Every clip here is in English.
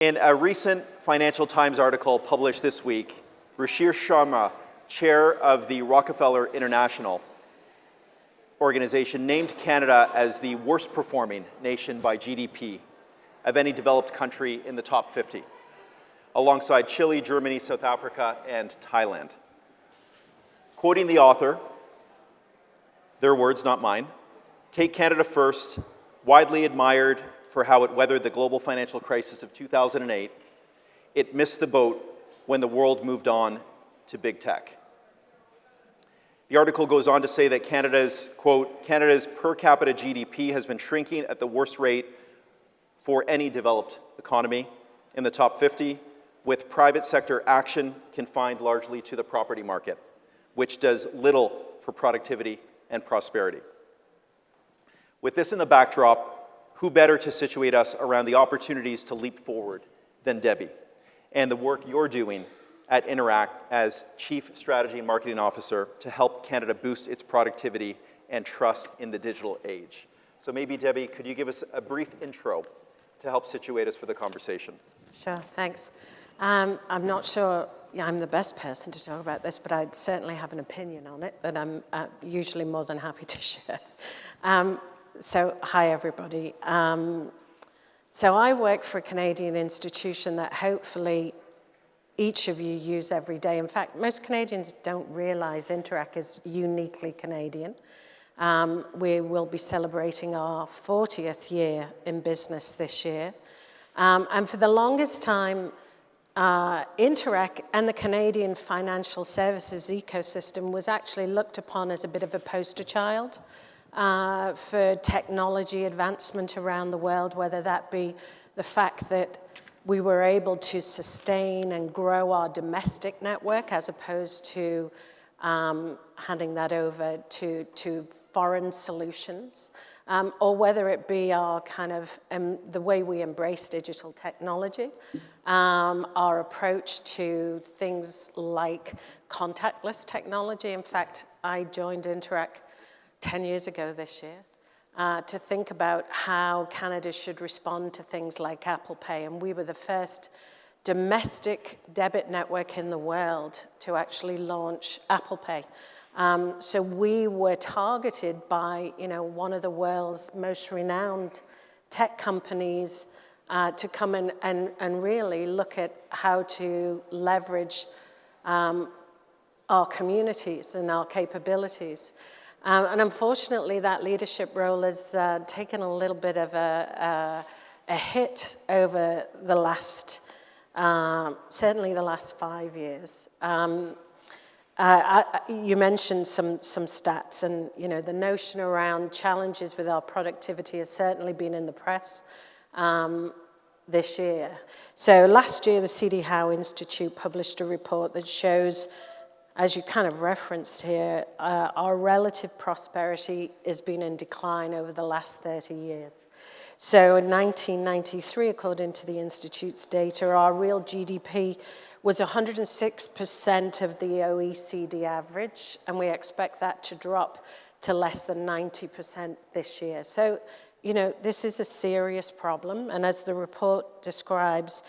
In a recent Financial Times article published this week, Rashir Sharma, chair of the Rockefeller International organization, named Canada as the worst performing nation by GDP of any developed country in the top 50, alongside Chile, Germany, South Africa, and Thailand. Quoting the author, their words, not mine, "Take Canada first, widely admired for how it weathered the global financial crisis of 2008, it missed the boat when the world moved on to big tech." The article goes on to say that Canada's, quote, "Canada's per capita GDP has been shrinking at the worst rate for any developed economy in the top 50, with private sector action confined largely to the property market, which does little for productivity and prosperity." With this in the backdrop, who better to situate us around the opportunities to leap forward than Debbie and the work you're doing at Interac as Chief Strategy and Marketing Officer to help Canada boost its productivity and trust in the digital age. So maybe, Debbie, could you give us a brief intro to help situate us for the conversation? Sure, thanks. I'm not sure I'm the best person to talk about this, but I certainly have an opinion on it that I'm usually more than happy to share. So, hi everybody. So I work for a Canadian institution that hopefully each of you use every day. In fact, most Canadians don't realize Interac is uniquely Canadian. We will be celebrating our 40th year in business this year. And for the longest time, Interac and the Canadian financial services ecosystem was actually looked upon as a bit of a poster child for technology advancement around the world, whether that be the fact that we were able to sustain and grow our domestic network as opposed to handing that over to foreign solutions, or whether it be our kind of the way we embrace digital technology, our approach to things like contactless technology. In fact, I joined Interac 10 years ago this year, to think about how Canada should respond to things like Apple Pay. And we were the first domestic debit network in the world to actually launch Apple Pay. So we were targeted by, one of the world's most renowned tech companies to come in and really look at how to leverage our communities and our capabilities. And unfortunately, that leadership role has taken a little bit of a hit over the last, certainly the last 5 years. You mentioned some stats, and the notion around challenges with our productivity has certainly been in the press this year. So last year, the C.D. Howe Institute published a report that shows, as you kind of referenced here, our relative prosperity has been in decline over the last 30 years. So in 1993, according to the Institute's data, our real GDP was 106% of the OECD average, and we expect that to drop to less than 90% this year. So, this is a serious problem, and as the report describes,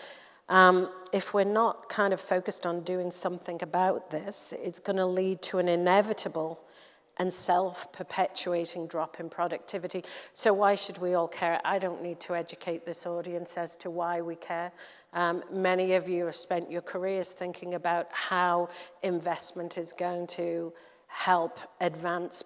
if we're not kind of focused on doing something about this, it's going to lead to an inevitable and self-perpetuating drop in productivity. So why should we all care? I don't need to educate this audience as to why we care. Many of you have spent your careers thinking about how investment is going to help advance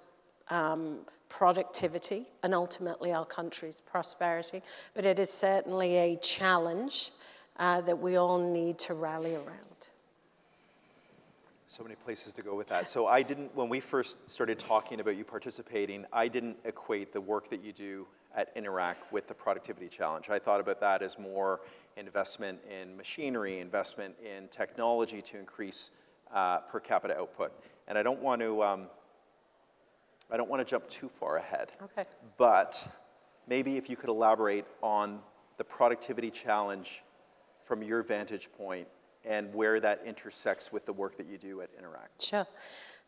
productivity and ultimately our country's prosperity. But it is certainly a challenge that we all need to rally around. So many places to go with that. So when we first started talking about you participating, I didn't equate the work that you do at Interac with the productivity challenge. I thought about that as more investment in machinery, investment in technology to increase per capita output. And I don't want to jump too far ahead. Okay. But maybe if you could elaborate on the productivity challenge from your vantage point and where that intersects with the work that you do at Interac. Sure.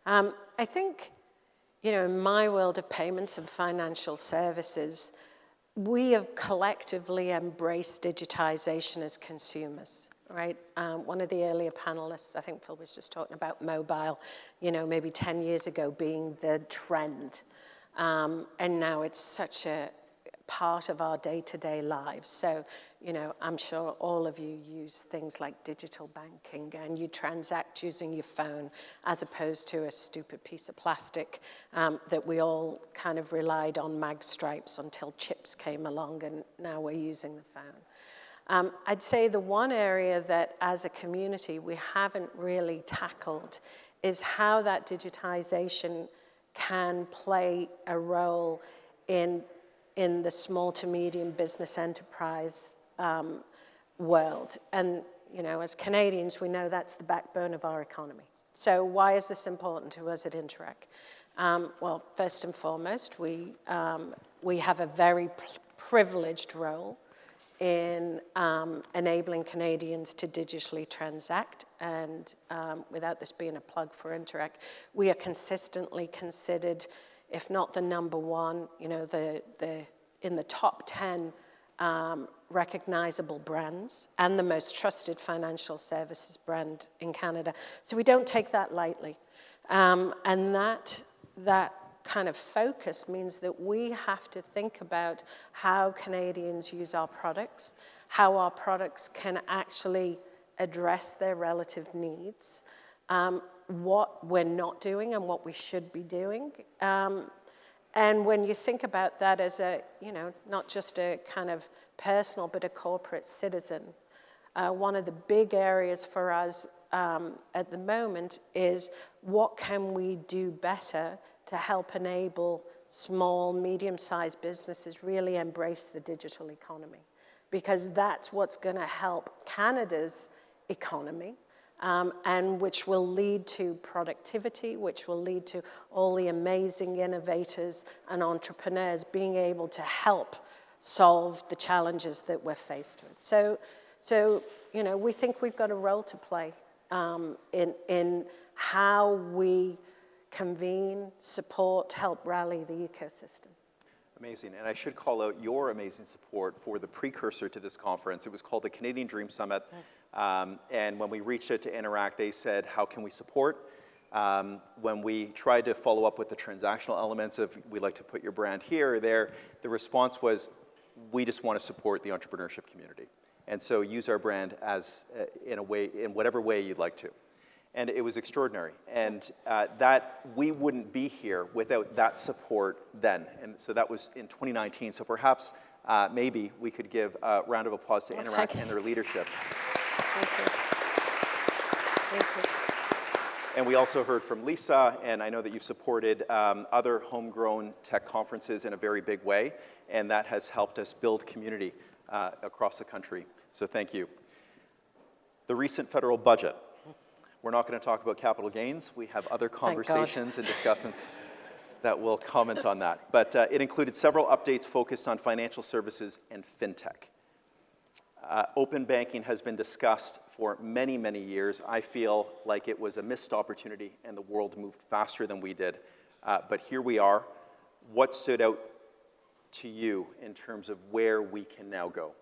I think, in my world of payments and financial services, we have collectively embraced digitization as consumers, right? One of the earlier panelists, I think Phil was just talking about mobile, maybe 10 years ago being the trend. And now it's such a part of our day-to-day lives. So, I'm sure all of you use things like digital banking and you transact using your phone as opposed to a stupid piece of plastic that we all kind of relied on mag stripes until chips came along and now we're using the phone. I'd say the one area that as a community we haven't really tackled is how that digitization can play a role in the small to medium business enterprise world. And, as Canadians, we know that's the backbone of our economy. So why is this important to us at Interac? Well, first and foremost, we have a very privileged role in enabling Canadians to digitally transact. And without this being a plug for Interac, we are consistently considered, if not the number one, in the top 10 recognizable brands and the most trusted financial services brand in Canada. So we don't take that lightly. And that kind of focus means that we have to think about how Canadians use our products, how our products can actually address their relative needs, what we're not doing and what we should be doing. And when you think about that as not just a kind of personal, but a corporate citizen, one of the big areas for us at the moment is what can we do better to help enable small, medium-sized businesses really embrace the digital economy? Because that's what's going to help Canada's economy, and which will lead to productivity, which will lead to all the amazing innovators and entrepreneurs being able to help solve the challenges that we're faced with. So we think we've got a role to play in how we convene, support, help rally the ecosystem. Amazing. And I should call out your amazing support for the precursor to this conference. It was called the Canadian Dream Summit. And when we reached out to Interac, they said, how can we support? When we tried to follow up with the transactional elements of, we'd like to put your brand here or there, the response was, we just want to support the entrepreneurship community. And so use our brand as in whatever way you'd like to. And it was extraordinary. And that we wouldn't be here without that support then. And so that was in 2019. So perhaps maybe we could give a round of applause to Interac and their leadership. Thank you. Thank you. And we also heard from Lisa, and I know that you've supported other homegrown tech conferences in a very big way, and that has helped us build community across the country. So thank you. The recent federal budget. We're not going to talk about capital gains. We have other conversations and discussions that will comment on that. But it included several updates focused on financial services and fintech. Open banking has been discussed for many, many years. I feel like it was a missed opportunity and the world moved faster than we did. But here we are. What stood out to you in terms of where we can now go?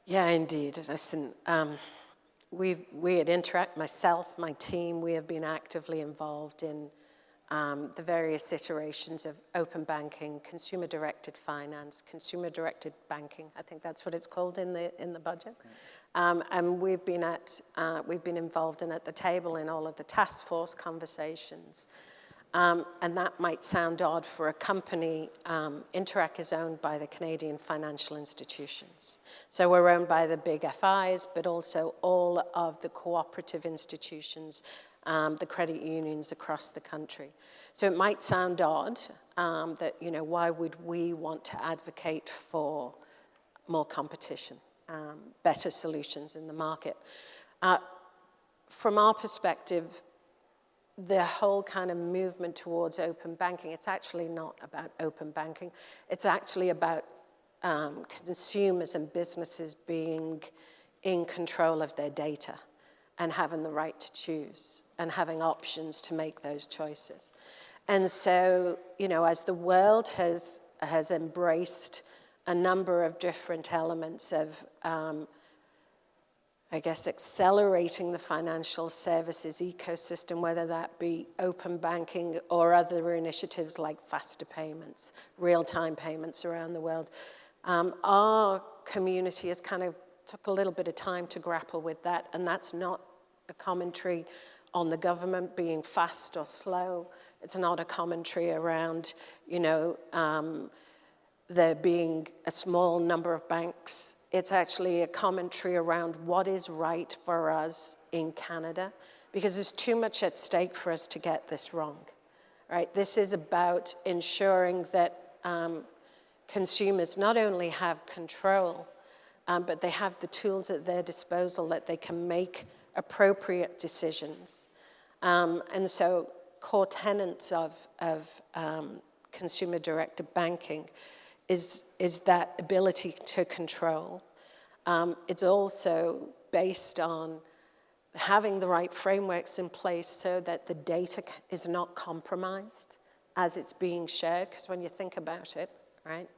Yeah, indeed. Listen, we at Interac, myself, my team, we have been actively involved in the various iterations of open banking, consumer-directed finance, consumer-directed banking. I think that's what it's called in the budget. And we've been involved at the table in all of the task force conversations. And that might sound odd for a company. Interac is owned by the Canadian financial institutions. So we're owned by the big FIs, but also all of the cooperative institutions, the credit unions across the country. So it might sound odd that, why would we want to advocate for more competition, better solutions in the market? From our perspective, the whole kind of movement towards open banking, it's actually not about open banking. It's actually about consumers and businesses being in control of their data and having the right to choose and having options to make those choices. And so, as the world has has embraced a number of different elements of, I guess, accelerating the financial services ecosystem, whether that be open banking or other initiatives like faster payments, real-time payments around the world. Our community has kind of took a little bit of time to grapple with that, and that's not a commentary on the government being fast or slow. It's not a commentary around, there being a small number of banks. It's actually a commentary around what is right for us in Canada, because there's too much at stake for us to get this wrong, right? This is about ensuring that consumers not only have control, but they have the tools at their disposal that they can make appropriate decisions. And so core tenets of consumer-directed banking is that ability to control. It's also based on having the right frameworks in place so that the data is not compromised as it's being shared, because when you think about it, right,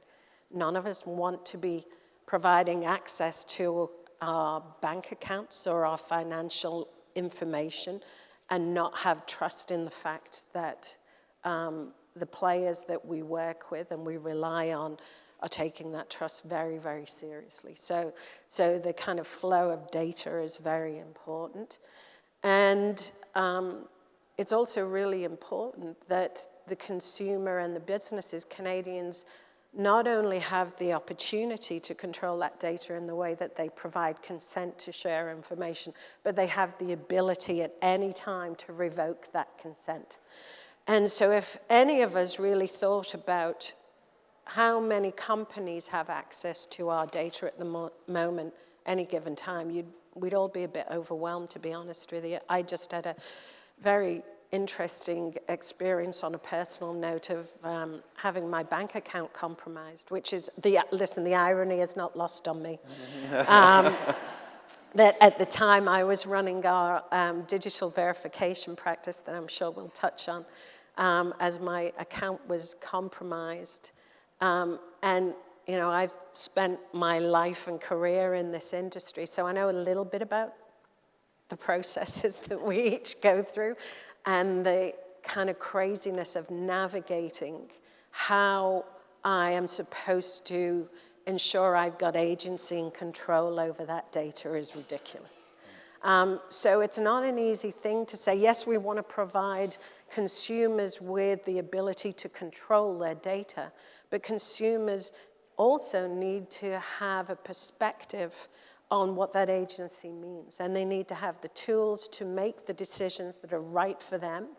none of us want to be providing access to our bank accounts or our financial information and not have trust in the fact that the players that we work with and we rely on are taking that trust very, very seriously. So the kind of flow of data is very important. And it's also really important that the consumer and the businesses, Canadians, not only have the opportunity to control that data in the way that they provide consent to share information, but they have the ability at any time to revoke that consent. And so if any of us really thought about how many companies have access to our data at the moment, any given time, we'd all be a bit overwhelmed, to be honest with you. I just had a very interesting experience on a personal note of having my bank account compromised, which is, the irony is not lost on me. That at the time I was running our digital verification practice that I'm sure we'll touch on, as my account was compromised. And, I've spent my life and career in this industry, so I know a little bit about the processes that we each go through and the kind of craziness of navigating how I am supposed to ensure I've got agency and control over that data is ridiculous. So it's not an easy thing to say, yes, we want to provide consumers with the ability to control their data, but consumers also need to have a perspective on what that agency means. And they need to have the tools to make the decisions that are right for them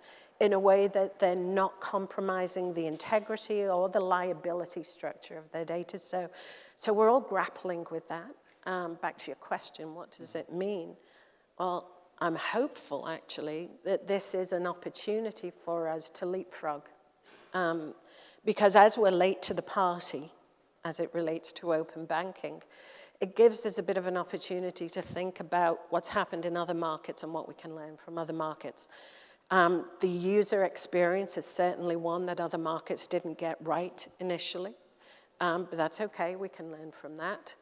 in a way that they're not compromising the integrity or the liability structure of their data. So we're all grappling with that. Back to your question, what does it mean? Well, I'm hopeful, actually, that this is an opportunity for us to leapfrog. Because as we're late to the party, as it relates to open banking, it gives us a bit of an opportunity to think about what's happened in other markets and what we can learn from other markets. The user experience is certainly one that other markets didn't get right initially, but that's okay, we can learn from that.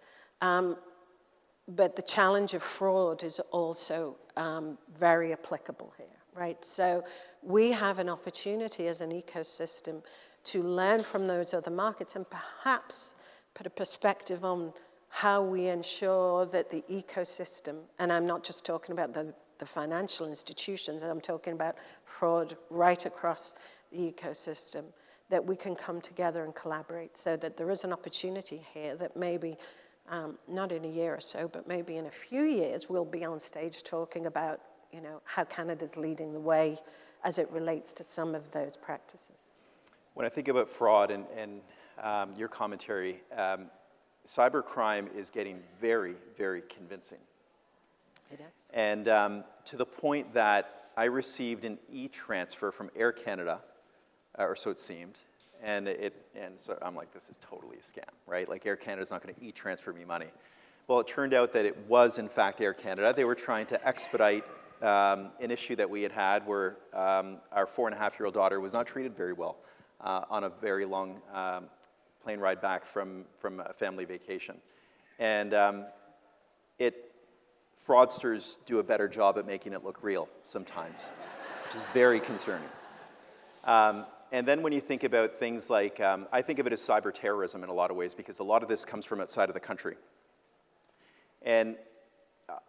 But the challenge of fraud is also very applicable here, right? So we have an opportunity as an ecosystem to learn from those other markets and perhaps put a perspective on how we ensure that the ecosystem, and I'm not just talking about the financial institutions, I'm talking about fraud right across the ecosystem, that we can come together and collaborate so that there is an opportunity here that maybe not in a year or so, but maybe in a few years, we'll be on stage talking about, how Canada's leading the way as it relates to some of those practices. When I think about fraud and your commentary, cybercrime is getting very, very convincing. It is. And to the point that I received an e-transfer from Air Canada, or so it seemed, and so I'm like, this is totally a scam, right? Like Air Canada's not going to e-transfer me money. Well, it turned out that it was, in fact, Air Canada. They were trying to expedite an issue that we had where our 4.5-year-old daughter was not treated very well on a very long plane ride back from a family vacation. And fraudsters do a better job at making it look real sometimes, which is very concerning. And then when you think about things like, I think of it as cyber terrorism in a lot of ways, because a lot of this comes from outside of the country. And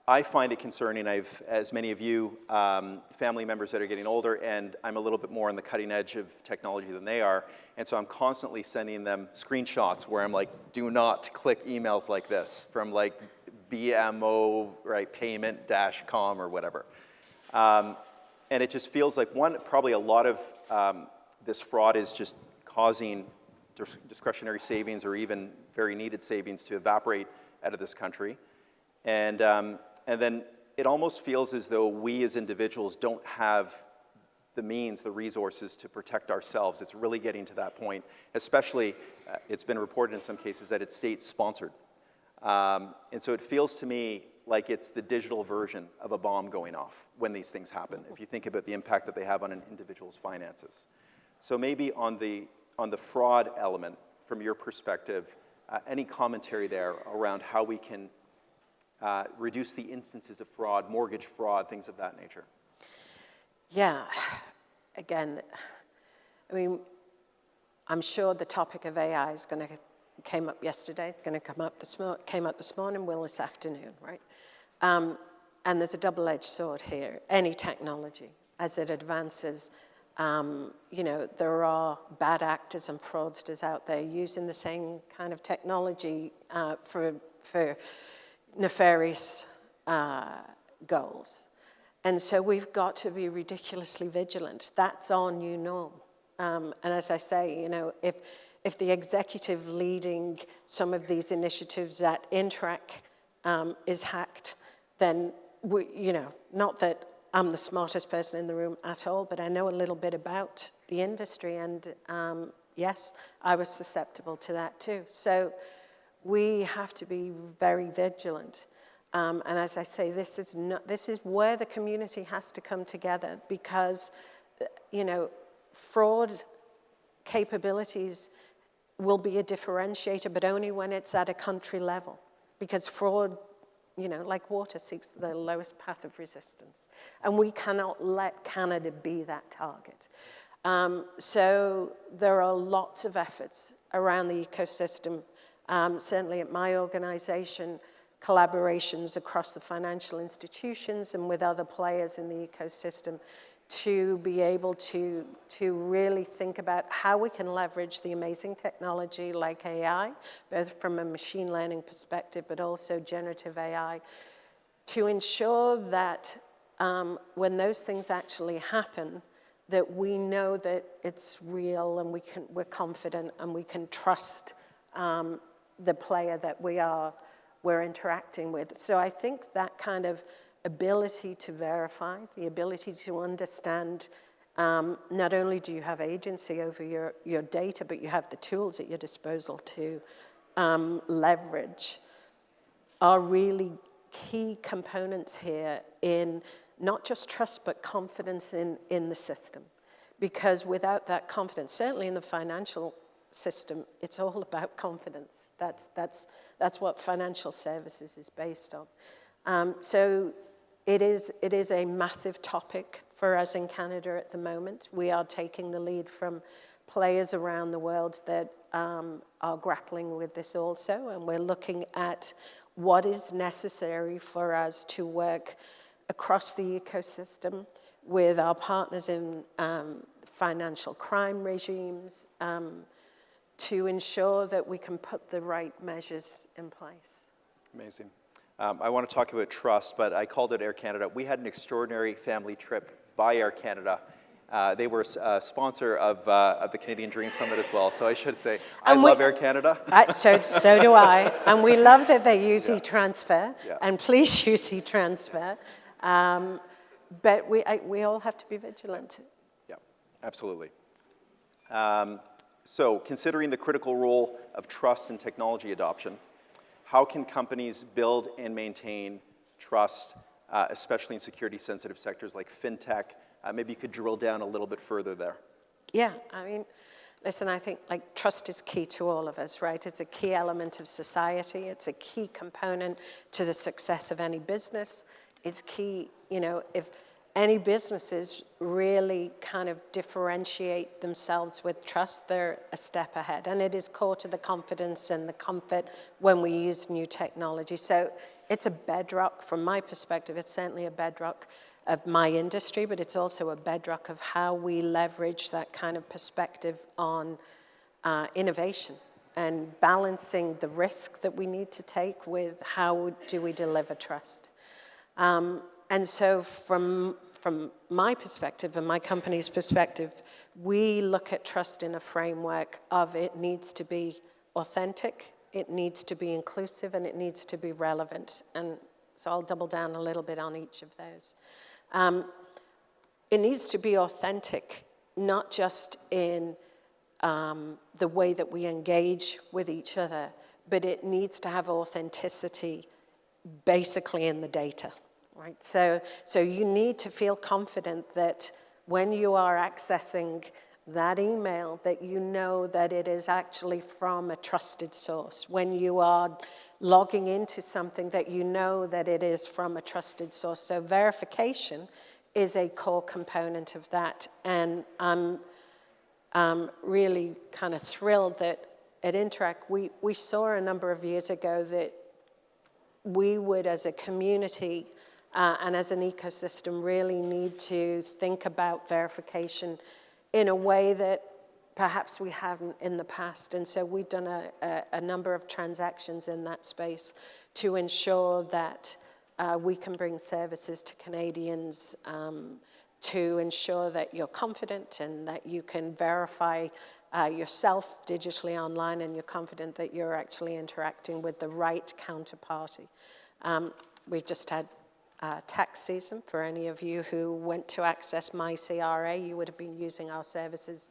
I find it concerning. As many of you, family members that are getting older, and I'm a little bit more on the cutting edge of technology than they are, and so I'm constantly sending them screenshots where I'm like, do not click emails like this from like BMO, right, payment-com or whatever. And it just feels like, probably a lot of this fraud is just causing discretionary savings or even very needed savings to evaporate out of this country. And then it almost feels as though we as individuals don't have the means, the resources to protect ourselves. It's really getting to that point, especially, it's been reported in some cases that it's state-sponsored. And so it feels to me like it's the digital version of a bomb going off when these things happen, if you think about the impact that they have on an individual's finances. So maybe on the fraud element, from your perspective, any commentary there around how we can reduce the instances of fraud, mortgage fraud, things of that nature? Yeah, again, I mean, I'm sure the topic of AI is going to came up yesterday, going to came up this morning, will this afternoon, right? And there's a double-edged sword here. Any technology, as it advances, there are bad actors and fraudsters out there using the same kind of technology for nefarious goals. And so we've got to be ridiculously vigilant. That's our new norm. And as I say, if the executive leading some of these initiatives at Interac is hacked, then not that I'm the smartest person in the room at all, but I know a little bit about the industry, and yes, I was susceptible to that too. So we have to be very vigilant. And as I say, this is where the community has to come together, because, fraud capabilities will be a differentiator, but only when it's at a country level, because fraud, like water, seeks the lowest path of resistance. And we cannot let Canada be that target. So there are lots of efforts around the ecosystem, certainly at my organization, collaborations across the financial institutions and with other players in the ecosystem to be able to really think about how we can leverage the amazing technology like AI, both from a machine learning perspective, but also generative AI, to ensure that when those things actually happen, that we know that it's real and we're confident and we can trust the player that we're interacting with. So I think that kind of ability to verify, the ability to understand, not only do you have agency over your data, but you have the tools at your disposal to leverage, are really key components here in not just trust, but confidence in the system. Because without that confidence, certainly in the financial system, it's all about confidence. That's what financial services is based on. So it is a massive topic for us in Canada at the moment. We are taking the lead from players around the world that are grappling with this also, and we're looking at what is necessary for us to work across the ecosystem with our partners in financial crime regimes to ensure that we can put the right measures in place. Amazing. I want to talk about trust, but I called it Air Canada. We had an extraordinary family trip by Air Canada. They were a sponsor of the Canadian Dream Summit as well, so I should say I love Air Canada. So do I, and we love that they use e-transfer, and please use e-transfer. But we all have to be vigilant. Yeah, absolutely. So considering the critical role of trust in technology adoption, how can companies build and maintain trust, especially in security-sensitive sectors like fintech? Maybe you could drill down a little bit further there. Yeah, I mean, Listen, I think like trust is key to all of us, right? It's a key element of society. It's a key component to the success of any business. It's key, you know, if any businesses really kind of differentiate themselves with trust, they're a step ahead. And it is core to the confidence and the comfort when we use new technology. So it's a bedrock from my perspective. It's certainly a bedrock of my industry, but it's also a bedrock of how we leverage that kind of perspective on innovation and balancing the risk that we need to take with how do we deliver trust. And so from my perspective and my company's perspective, we look at trust in a framework of it needs to be authentic, it needs to be inclusive, and it needs to be relevant. And so I'll double down a little bit on each of those. It needs to be authentic, not just in the way that we engage with each other, but it needs to have authenticity basically in the data, right? So you need to feel confident that when you are accessing that email, that you know that it is actually from a trusted source. When you are logging into something, that you know that it is from a trusted source. So verification is a core component of that. And I'm really kind of thrilled that at Interac, we saw a number of years ago that we would, as a community and as an ecosystem, really need to think about verification in a way that perhaps we haven't in the past. And so we've done a number of transactions in that space to ensure that we can bring services to Canadians to ensure that you're confident and that you can verify yourself digitally online and you're confident that you're actually interacting with the right counterparty. We've just had tax season. For any of you who went to access My CRA, you would have been using our services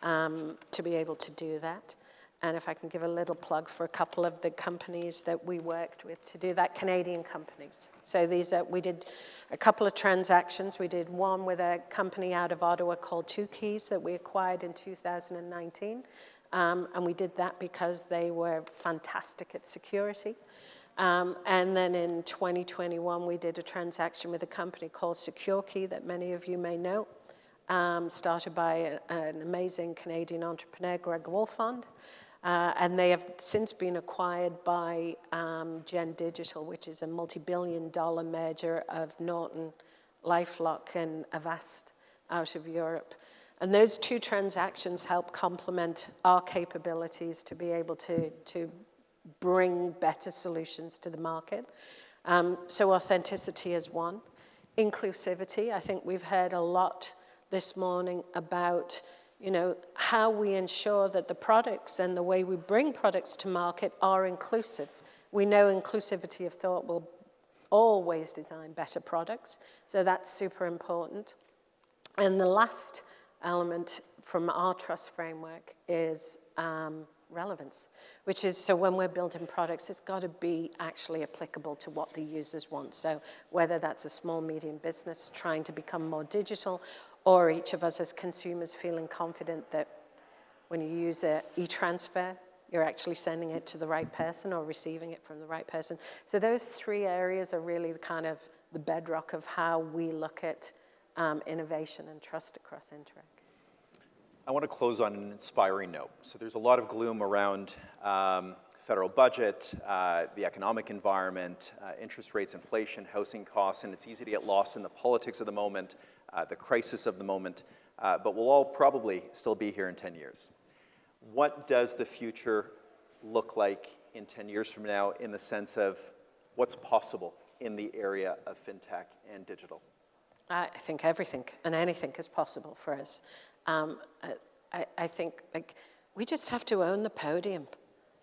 to be able to do that. And if I can give a little plug for a couple of the companies that we worked with to do that, Canadian companies. So these are, we did a couple of transactions. We did one with a company out of Ottawa called Two Keys that we acquired in 2019. And we did that because they were fantastic at security. And then in 2021, we did a transaction with a company called SecureKey that many of you may know, started by an amazing Canadian entrepreneur, Greg Wolfond. And they have since been acquired by Gen Digital, which is a multi-billion-dollar merger of Norton, LifeLock, and Avast out of Europe. And those two transactions help complement our capabilities to be able to bring better solutions to the market. So authenticity is one. Inclusivity, I think we've heard a lot this morning about, you know, how we ensure that the products and the way we bring products to market are inclusive. We know inclusivity of thought will always design better products, so that's super important. And the last element from our trust framework is relevance, which is, so when we're building products, it's got to be actually applicable to what the users want. So whether that's a small, medium business trying to become more digital, or each of us as consumers feeling confident that when you use an e-transfer, you're actually sending it to the right person or receiving it from the right person. So those three areas are really kind of the bedrock of how we look at innovation and trust across Interac. I want to close on an inspiring note. So there's a lot of gloom around federal budget, the economic environment, interest rates, inflation, housing costs, and it's easy to get lost in the politics of the moment, the crisis of the moment, but we'll all probably still be here in 10 years. What does the future look like in 10 years from now in the sense of what's possible in the area of fintech and digital? I think everything and anything is possible for us. I think like we just have to own the podium.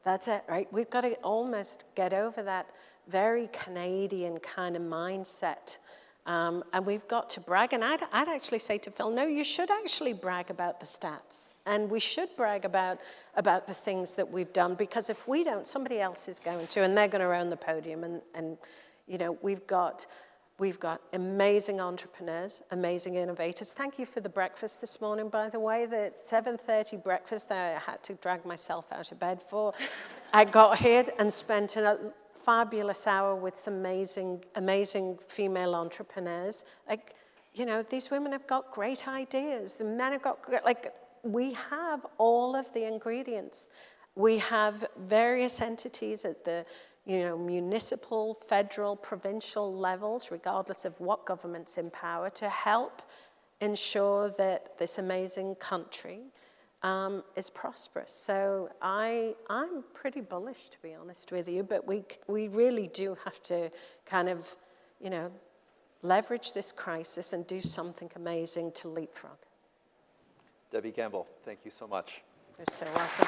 That's it, right? We've got to almost get over that very Canadian kind of mindset. And we've got to brag. And I'd actually say to Phil, no, you should actually brag about the stats. And we should brag about the things that we've done. Because if we don't, somebody else is going to. And they're going to own the podium. And you know, we've got We've got amazing entrepreneurs, amazing innovators. Thank you for the breakfast this morning, by the way. The 7:30 breakfast that I had to drag myself out of bed for. I got here and spent a fabulous hour with some amazing female entrepreneurs. Like, you know, these women have got great ideas. The men have got great, like, we have all of the ingredients. We have various entities at the municipal, federal, provincial levels, regardless of what government's in power, to help ensure that this amazing country is prosperous. So I'm pretty bullish, to be honest with you, but we really do have to kind of, leverage this crisis and do something amazing to leapfrog. Debbie Campbell, thank you so much. You're so welcome.